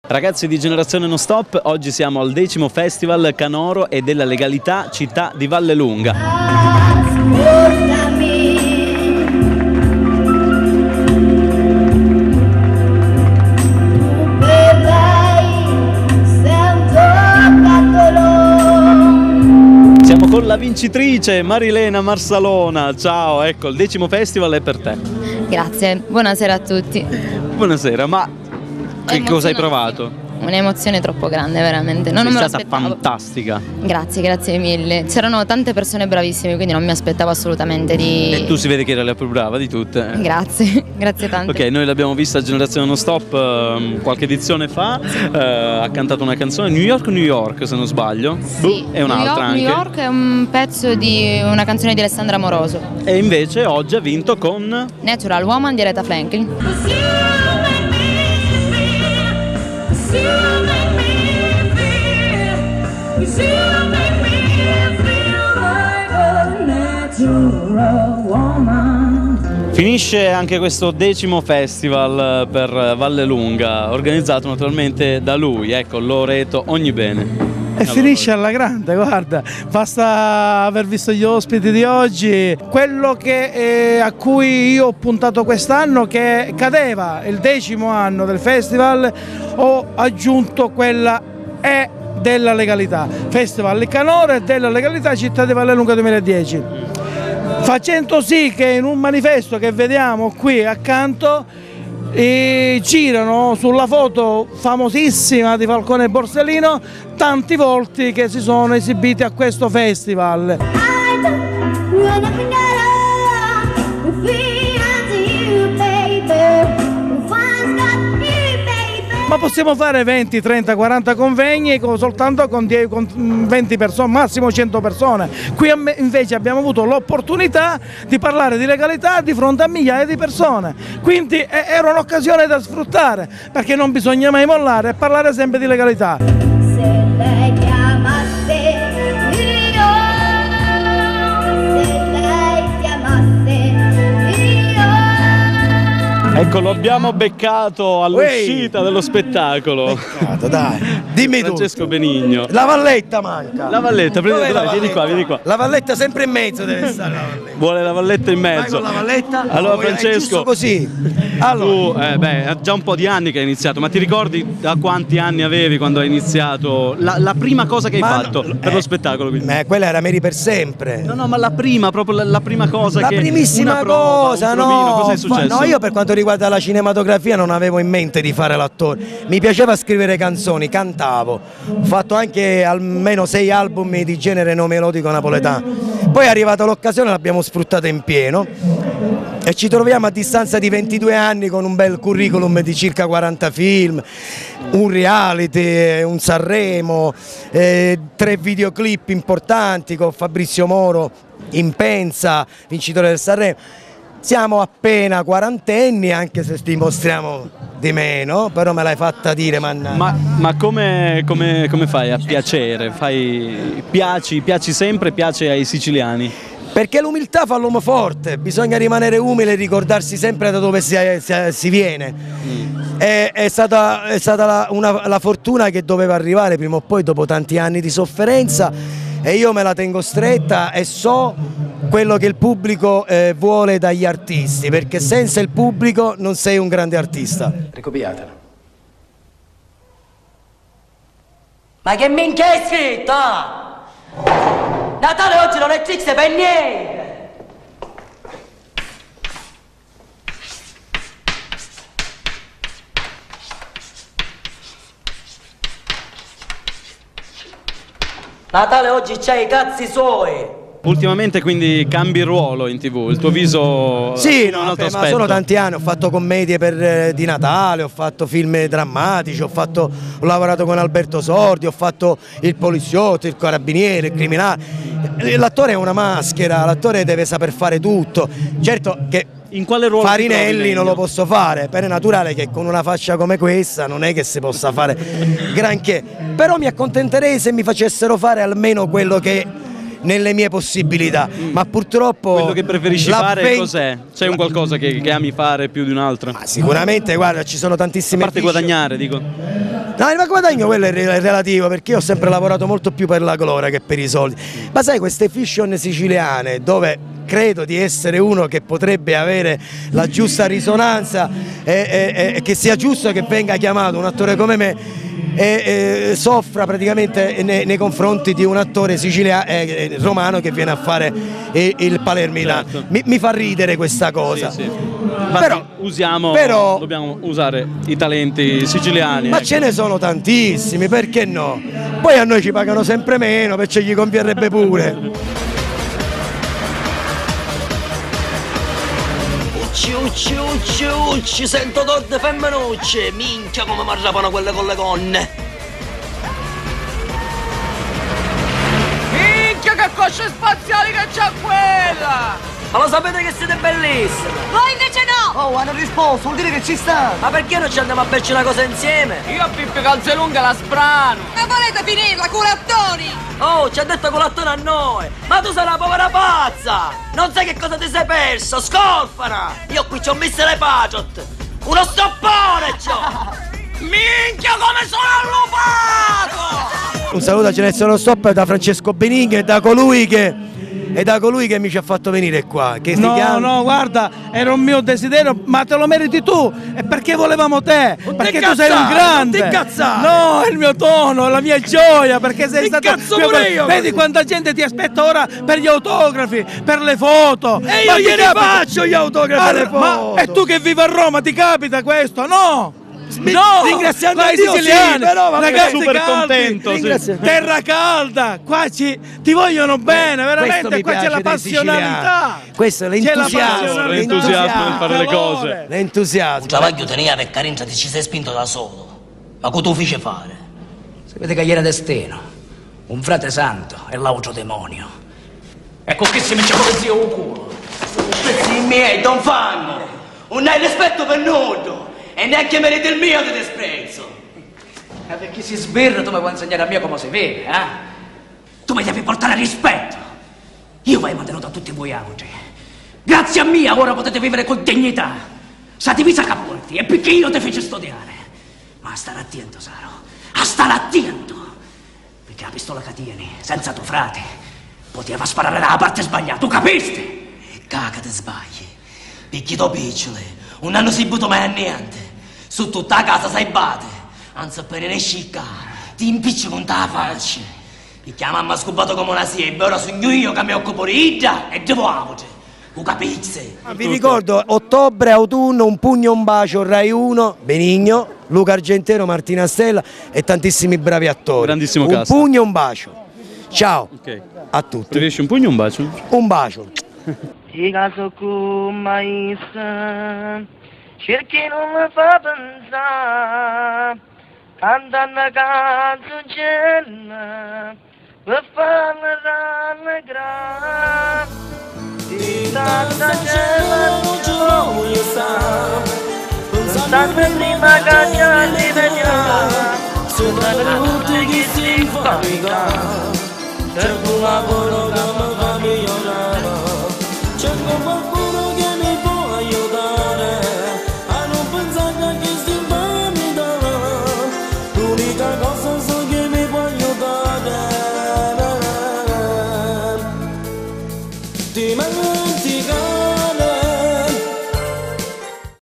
Ragazzi di Generazione Non Stop, oggi siamo al 10° Festival Canoro e della Legalità Città di Vallelunga. Siamo con la vincitrice Marilena Marsalona. Ciao, ecco, il 10° Festival è per te. Grazie, buonasera a tutti. Buonasera, ma che cosa hai provato? Un'emozione troppo grande, veramente. Non me Sei lo stata aspettavo. fantastica. Grazie mille. C'erano tante persone bravissime, quindi non mi aspettavo assolutamente di... E tu si vede che eri la più brava di tutte. Grazie tante. Ok, noi l'abbiamo vista a Generazione Non Stop qualche edizione fa, ha cantato una canzone, New York se non sbaglio, Sì, e un'altra anche. New York è un pezzo di una canzone di Alessandra Amoroso. E invece oggi ha vinto con... Natural Woman di Aretha Franklin. Finisce anche questo 10° festival per Vallelunga, organizzato naturalmente da lui, ecco, Loreto Ognibene. E finisce alla grande, guarda, basta aver visto gli ospiti di oggi, quello a cui io ho puntato quest'anno, che cadeva il 10° anno del festival, ho aggiunto quella E della legalità, Festival Canoro e della Legalità Città di Vallelunga 2010, facendo sì che in un manifesto che vediamo qui accanto girano sulla foto famosissima di Falcone e Borsellino tanti volti che si sono esibiti a questo festival. Ma possiamo fare 20, 30, 40 convegni soltanto con 20 persone, massimo 100 persone. Qui invece abbiamo avuto l'opportunità di parlare di legalità di fronte a migliaia di persone. Quindi era un'occasione da sfruttare, perché non bisogna mai mollare e parlare sempre di legalità. Se lei chiamasse io, se lei chiamasse io. Ecco, lo abbiamo beccato all'uscita dello spettacolo. Peccato, dai, dimmi tu. Francesco Benigno. La Valletta manca. La Valletta, vieni qua. La Valletta sempre in mezzo deve stare la Valletta. Vuole la Valletta in Vai mezzo. con la Valletta. Allora, No, Francesco, è giusto così. Allora, tu, è già un po' di anni che hai iniziato, ma ti ricordi da quanti anni avevi quando hai iniziato? La prima cosa che hai fatto per lo spettacolo? quella era Meri per sempre. No, ma la prima, proprio la prima cosa La che... primissima una prova, cosa, un provino, no. cosa è successo? No, io per quanto riguarda la cinematografia non avevo in mente di fare l'attore. Mi piaceva scrivere canzoni, cantavo. Ho fatto anche almeno 6 album di genere neomelodico napoletano. Poi è arrivata l'occasione, l'abbiamo sfruttata in pieno e ci troviamo a distanza di 22 anni con un bel curriculum di circa 40 film, un reality, un Sanremo, 3 videoclip importanti con Fabrizio Moro in Pensa, vincitore del Sanremo. Siamo appena quarantenni, anche se dimostriamo di meno, però me l'hai fatta dire, mannaggia. Ma come fai a piacere? Piaci sempre, piace ai siciliani? Perché l'umiltà fa l'uomo forte, bisogna rimanere umile e ricordarsi sempre da dove si viene. È stata la fortuna che doveva arrivare prima o poi dopo tanti anni di sofferenza e io me la tengo stretta e so quello che il pubblico vuole dagli artisti, perché senza il pubblico non sei un grande artista. Ricopiatela. Ma che minchia è scritta? Natale oggi non è triste per niente! Natale oggi c'ha i cazzi suoi! Ultimamente quindi cambi ruolo in TV, il tuo viso... Sì, un altro ma aspetto. sono tanti anni, ho fatto commedie di Natale, ho fatto film drammatici, ho lavorato con Alberto Sordi, ho fatto il poliziotto, il carabiniere, il criminale. L'attore è una maschera, l'attore deve saper fare tutto. Certo che in quale ruolo Farinelli non lo posso fare, però è naturale che con una faccia come questa non è che si possa fare granché. Però mi accontenterei se mi facessero fare almeno quello che nelle mie possibilità, ma purtroppo Quello che preferisci fare cos'è? C'è un qualcosa che ami fare più di un altro? Ma sicuramente, guarda, ci sono tantissime A parte guadagnare, dico. No, il guadagno quello è relativo, perché io ho sempre lavorato molto più per la gloria che per i soldi. Ma sai, queste fiction siciliane, dove credo di essere uno che potrebbe avere la giusta risonanza e che sia giusto che venga chiamato un attore come me e soffra praticamente nei confronti di un attore siciliano, romano che viene a fare il palermitano. Certo. Mi fa ridere questa cosa. Sì, sì. Però dobbiamo usare i talenti siciliani. ma ecco. ce ne sono tantissimi, perché no? Poi a noi ci pagano sempre meno, perciò gli converrebbe pure. Ucci, sento donne femminucce, minchia come mi arrapano quelle con le gonne. Minchia che cosce spaziali che c'ha quella! Ma lo sapete che siete bellissime? Voi invece no! Oh, hanno risposto, vuol dire che ci sta. Ma perché non ci andiamo a berci una cosa insieme? Io a Pippi Calzelunga la sprano! Ma volete finirla, culattoni? Oh, ci ha detto colattone a noi! Ma tu sei una povera pazza! Non sai che cosa ti sei perso, scorfana! Io qui ci ho messo le Patriot! Uno stoppone c'ho! Minchia come sono allupato! Un saluto a Generazione Stop da Francesco Benigni e da colui che mi ci ha fatto venire qua. Che No, guarda, era un mio desiderio, ma te lo meriti tu. E perché volevamo te? Perché tu sei un grande. Non ti incazzare. No, è il mio tono, è la mia gioia, perché sei stato. Incazzo pure io. Vedi quanta gente ti aspetta ora per gli autografi, per le foto. E io glieli faccio gli autografi e le foto. E tu che vivi a Roma, ti capita questo? No! No, ringraziando la Dio, siciliani, sì, però vabbè, ragazzi super caldi, contento, sì. terra calda, qua ti vogliono bene, veramente, qua c'è la passionalità. Questo è l'entusiasmo, l'entusiasmo nel fare le cose. L'entusiasmo. Un travaglio tenia per carenza ti ci sei spinto da solo. Ma cosa tu fece fare? Sapete che ieri è destino. Un frate santo e l'altro demonio. Ecco che si mette come zio un culo. Questi miei non fanno. Non hai rispetto per nudo. E neanche meriti il mio di disprezzo. E per chi si sbirra tu mi puoi insegnare a me come si vede, eh? Tu mi devi portare rispetto. Io vi ho mantenuto a tutti voi altri. Grazie a me ora potete vivere con dignità. Sa divisa caporti e perché io ti feci studiare. Ma a stare attento, Saro. A stare attento. Perché la pistola che tieni, senza tuo frate, poteva sparare dalla parte sbagliata, tu capisti? Caca ti sbagli. Perché tu piccole. Un anno si butto mai a niente. Su tutta la casa sai bate. Anzi appena ne esci il cane ti impicci con la faccia. Perché la mamma ha scubato come una siepe. Ora sono io che mi occupo di ida e devo avoce. Tu capisci? Vi ricordo, ottobre, autunno, un pugno, un bacio, Rai 1, Benigno, Luca Argentero, Martina Stella e tantissimi bravi attori. Grandissimo un cast. pugno e un bacio. Ciao a tutti. Preferisci un pugno o un bacio? Un bacio. Ti caso con mais, cerchi non mi fa pensare, cantando canzone per farmi rallegrare. Di tanta gente non voglio stare, pensando prima che ci vediamo, sono tutti che si fanno, c'è un lavoro che